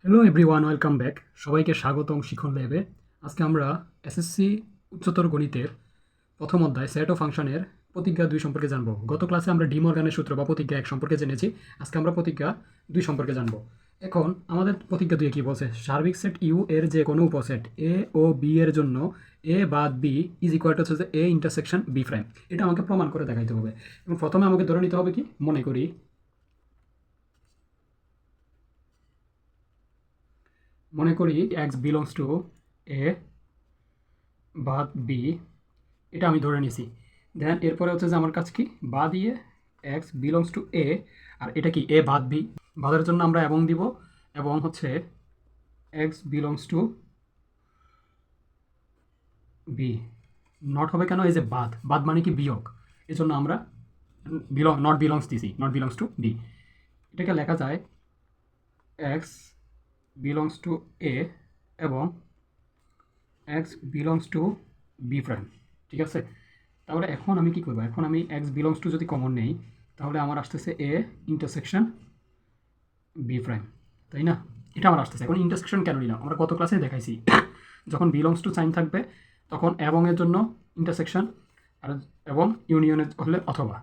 Hello everyone, welcome back. সবাইকে স্বাগতম শিখন ল্যাবে। আজকে আমরা এসএসসি উচ্চতর গণিতের প্রথম অধ্যায় সেট ও ফাংশনের প্রতিজ্ঞা 2 সম্পর্কে জানব। গত ক্লাসে আমরা ডি মর্গানের সূত্র বা প্রতিজ্ঞা 1 সম্পর্কে জেনেছি। আজকে আমরা প্রতিজ্ঞা 2 সম্পর্কে জানব। এখন আমাদের প্রতিজ্ঞা 2 কি বলছে? সার্বিক সেট ইউ এর যে কোনো উপসেট এ ও বি এর জন্য এ বাদ বি ইজ ইকুয়াল টু হচ্ছে যে এ ইন্টারসেকশন বি প্রাইম। এটা আমাকে প্রমাণ করে দেখাইতে হবে। এবং প্রথমে আমাকে ধরে নিতে হবে কি, মনে করি এক্স বিলংস টু এ বাদ বি, এটা আমি ধরে নিছি। দেন এরপরে হচ্ছে যে আমার কাছে কি, বা দিয়ে এক্স বিলংস টু এ, আর এটা কি এ বাদ বি। বাদের জন্য আমরা এবং দিব, এবং হচ্ছে X belongs to B. Not হবে কেন? এই যে বাদ, বাদ মানে কি বিয়োগ, এই জন্য আমরা নট বিলংস দিছি, নট বিলংস টু বি। এটাকে লেখা যায় এক্স বিলংস টু এ এবং X belongs to B prime. ঠিক আছে, তাহলে এখন আমি কি করবো? এখন আমি এক্স বিলংস টু যদি কমন নেই, তাহলে আমার আসতেছে এ ইন্টারসেকশন বি প্রাইম, তাই না? এটা আমার আসতেছে। এখন ইন্টারসেকশন কেন নিলাম? আমরা গত ক্লাসে দেখাইছি, যখন বিলংস টু সাইন থাকবে তখন এবং এর জন্য ইন্টারসেকশন, আর এবং ইউনিয়নের হলে অথবা।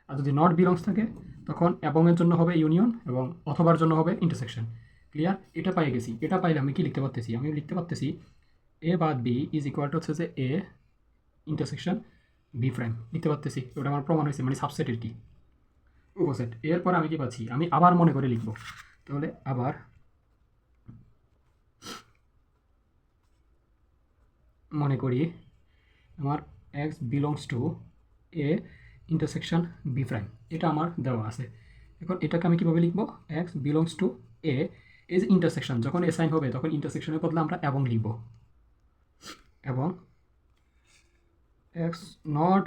আর যদি নট বিলংস থাকে তখন এবং এর জন্য হবে ইউনিয়ন এবং অথবার জন্য হবে ইন্টারসেকশন। ক্লিয়ার? এটা পাই গেছি। এটা পাইলে আমি কি লিখতে পারতেছি? আমি লিখতে পারতেছি এ বাদ বি ইজ ইকুয়াল টু হচ্ছে যে এ ইন্টারসেকশন বি প্রাইম। লিখতে পারতেছি। ওটা আমার প্রমাণ হয়েছে, মানে সাবসেটের কি উপসেট। এরপর আমি কি পাচ্ছি? আমি আবার মনে করে লিখব। তাহলে আবার মনে করি আমার X belongs to A intersection B prime, এটা আমার দেওয়া আছে। এখন এটাকে আমি কীভাবে লিখব? X belongs to A is intersection, যখন এ সাইন হবে তখন ইন্টারসেকশনের বদলে আমরা এবং লিখব, এবং X not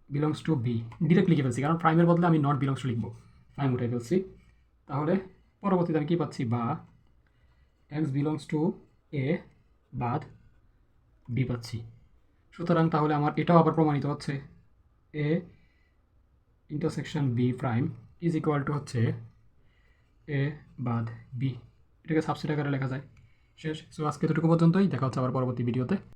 belongs to B direct লিখে ফেলছি, কারণ প্রাইমের বদলে আমি নট বিলংস টু লিখবো, প্রাইম উঠে ফেলছি। তাহলে পরবর্তীতে আমি কী পাচ্ছি? বা এক্স বিলংস টু এ বাদ বি পাচ্ছি। সুতরাং তাহলে আমার এটাও আবার প্রমাণিত হচ্ছে A intersection B prime is equal to হচ্ছে এ বাদ বি। এটাকে সাবসেট আকারে লেখা যায়। শেষ। সো আজকে এতটুকু পর্যন্তই, দেখা হচ্ছে আবার পরবর্তী ভিডিওতে।